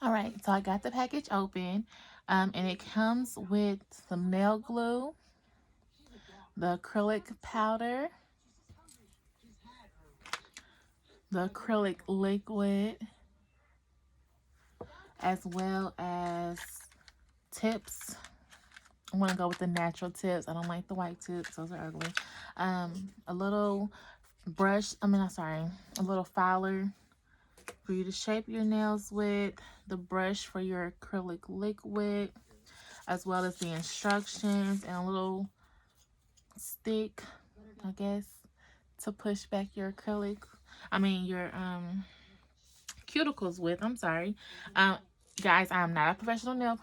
All right, so I got the package open, and it comes with some nail glue, the acrylic powder, the acrylic liquid, as well as tips. I want to go with the natural tips. I don't like the white tips. Those are ugly. A little brush, a little filer for you to shape your nails with, the brush for your acrylic liquid, as well as the instructions, and a little stick, I guess, to push back your your cuticles with. I'm sorry. Guys, I'm not a professional nail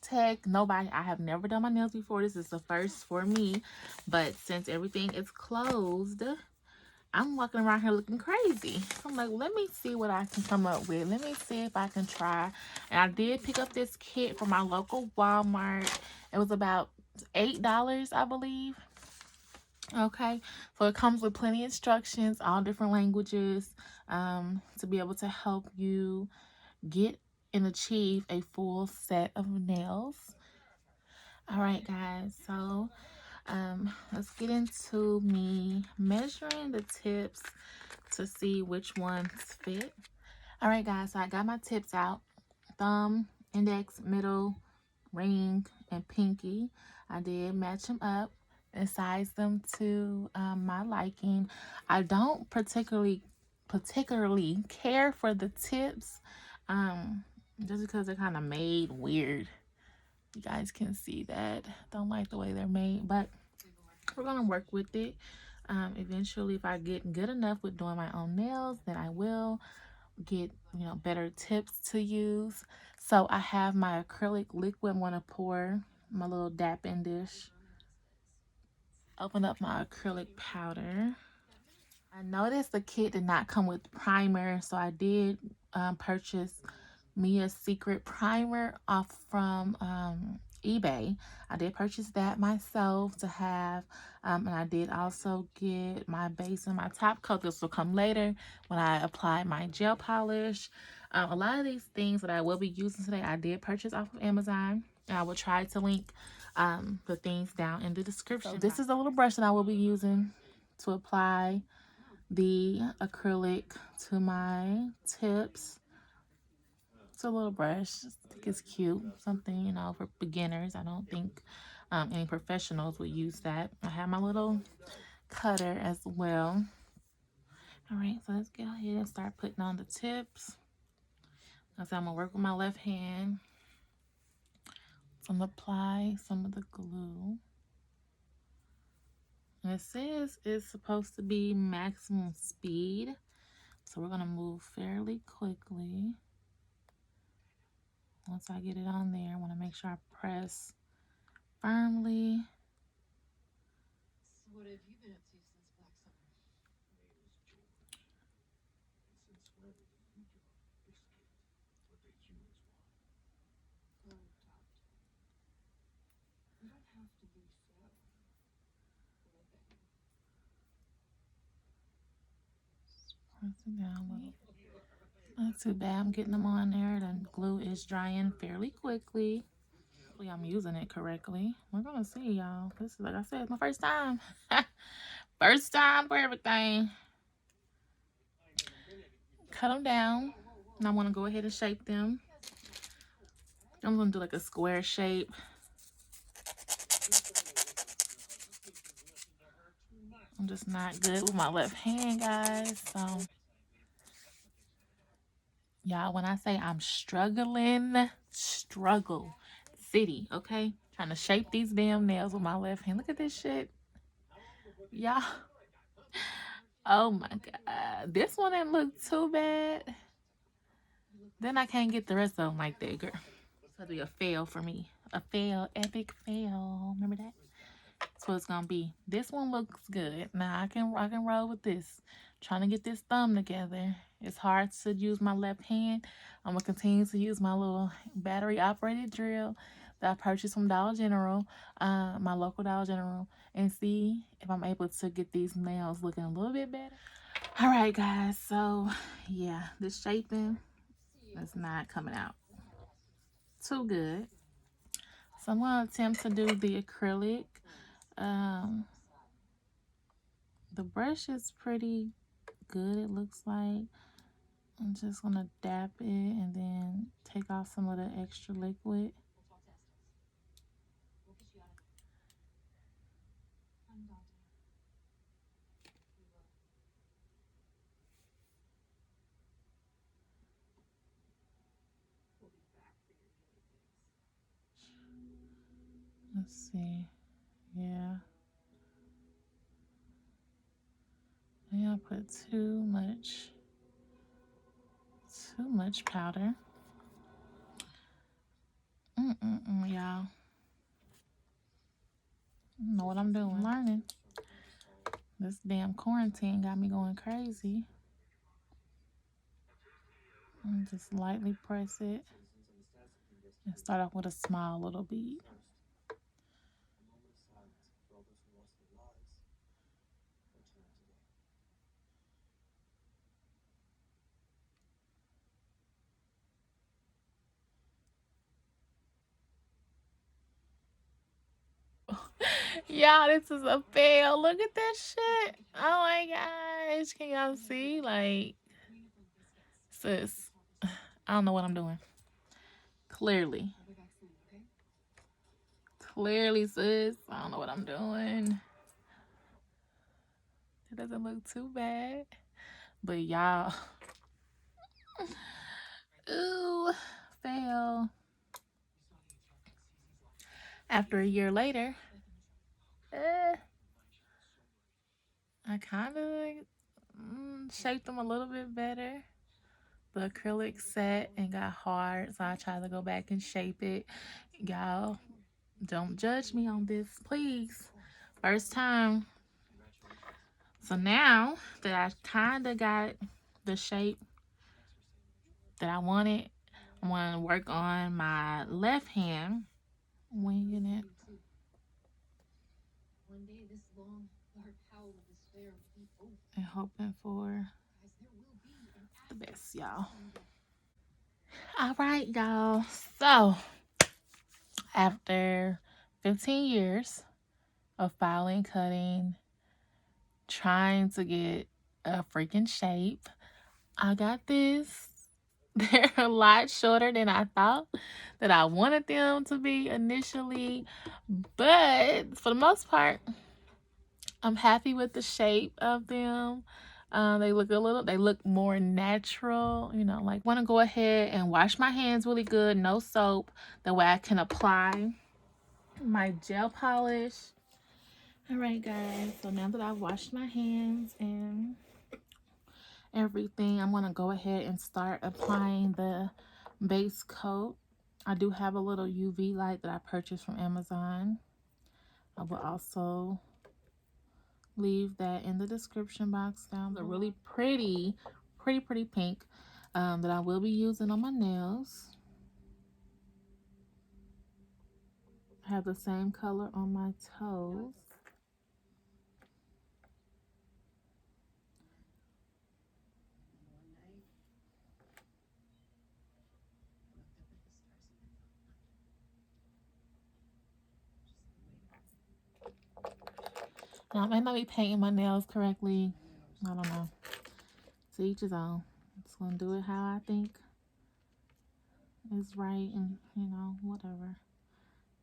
tech. Nobody. I have never done my nails before. This is the first for me. But since everything is closed, I'm walking around here looking crazy. So I'm like, let me see what I can come up with. Let me see if I can try. And I did pick up this kit from my local Walmart. It was about $8, I believe. Okay, so it comes with plenty of instructions, all different languages, to be able to help you get and achieve a full set of nails. All right, guys, so let's get into me measuring the tips to see which ones fit. All right, guys, so I got my tips out: thumb, index, middle, ring, and pinky. I did match them up and size them to my liking. I don't particularly care for the tips, just because they're kind of made weird. You guys can see that. Don't like the way they're made, but we're gonna work with it. Eventually, if I get good enough with doing my own nails, then I will get better tips to use. So I have my acrylic liquid. I'm going to pour my little dapping dish, open up my acrylic powder. I noticed the kit did not come with primer, so I did purchase me a secret primer off from eBay. I did purchase that myself to have, and I did also get my base and my top coat. This will come later when I apply my gel polish. A lot of these things that I will be using today, I did purchase off of Amazon. And I will try to link the things down in the description. So this is a little brush that I will be using to apply the acrylic to my tips. It's a little brush. I think it's cute. Something, for beginners. I don't think any professionals would use that. I have my little cutter as well. All right, so let's go ahead and start putting on the tips. So I'm going to work with my left hand. So I'm going to apply some of the glue. And it says it's supposed to be maximum speed. So we're going to move fairly quickly. Once I get it on there, I want to make sure I press firmly. So what have you been up to since Black Summer? Since whenever the new job escaped what the humans want. You don't have to be sad. Press it down a little. Not too bad. I'm getting them on there. The glue is drying fairly quickly. Hopefully I'm using it correctly. We're gonna see, y'all. This is, like I said, my first time. First time for everything. Cut them down. And I want to go ahead and shape them. I'm gonna do like a square shape. I'm just not good with my left hand, guys. So y'all, when I say I'm struggling, struggle city, okay? Trying to shape these damn nails with my left hand. Look at this shit. Y'all. Oh my god. This one didn't look too bad. Then I can't get the rest of them like that, girl. It's gonna be a fail for me. A fail, epic fail. Remember that? That's what it's gonna be. This one looks good. Now I can roll with this. Trying to get this thumb together. It's hard to use my left hand. I'm gonna continue to use my little battery operated drill that I purchased from Dollar General, my local Dollar General, and see if I'm able to get these nails looking a little bit better. All right, guys. So, yeah, this shaping is not coming out too good. So I'm going to attempt to do the acrylic. Um, the brush is pretty good, it looks like. I'm just going to dab it and then take off some of the extra liquid. Let's see. Yeah. Maybe I put too much powder. Y'all. I don't know what I'm doing. I'm learning. This damn quarantine got me going crazy. And just lightly press it. And start off with a small little bead. Y'all, this is a fail. Look at that shit. Oh my gosh. Can y'all see? Like, sis, I don't know what I'm doing. Clearly. Clearly, sis, I don't know what I'm doing. It doesn't look too bad. But y'all. Ooh, fail. After a year later, I kind of shaped them a little bit better. The acrylic set and got hard, so I tried to go back and shape it. Y'all, don't judge me on this, please. First time. So now that I kind of got the shape that I wanted, I'm going to work on my left hand, winging it. And hoping for the best, y'all. All right, y'all. So, after 15 years of filing, cutting, trying to get a freaking shape, I got this. They're a lot shorter than I thought that I wanted them to be initially, but for the most part, I'm happy with the shape of them. They look more natural, you know, like want to go ahead and wash my hands really good, no soap, that way I can apply my gel polish. All right, guys, so now that I've washed my hands and everything, I'm going to go ahead and start applying the base coat. I do have a little UV light that I purchased from Amazon. I will also leave that in the description box down. The really pretty pink that I will be using on my nails. I have the same color on my toes. Now, I may not be painting my nails correctly. I don't know. To each his own. I'm just gonna do it how I think is right, and you know, whatever.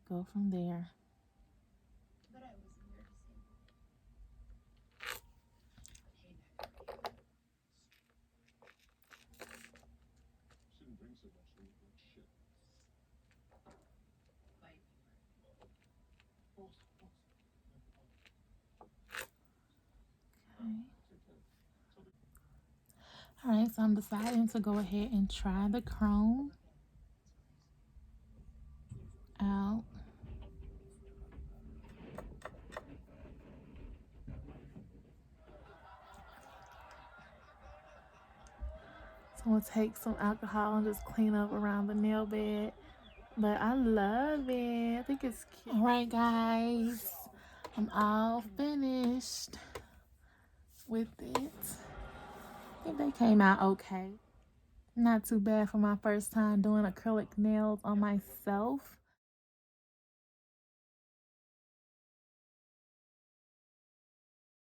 Go from there. Okay. Alright, so I'm deciding to go ahead and try the chrome out. So I'm gonna take some alcohol and just clean up around the nail bed. But I love it. I think it's cute. All right, guys. I'm all finished with it. I think they came out okay. Not too bad for my first time doing acrylic nails on myself.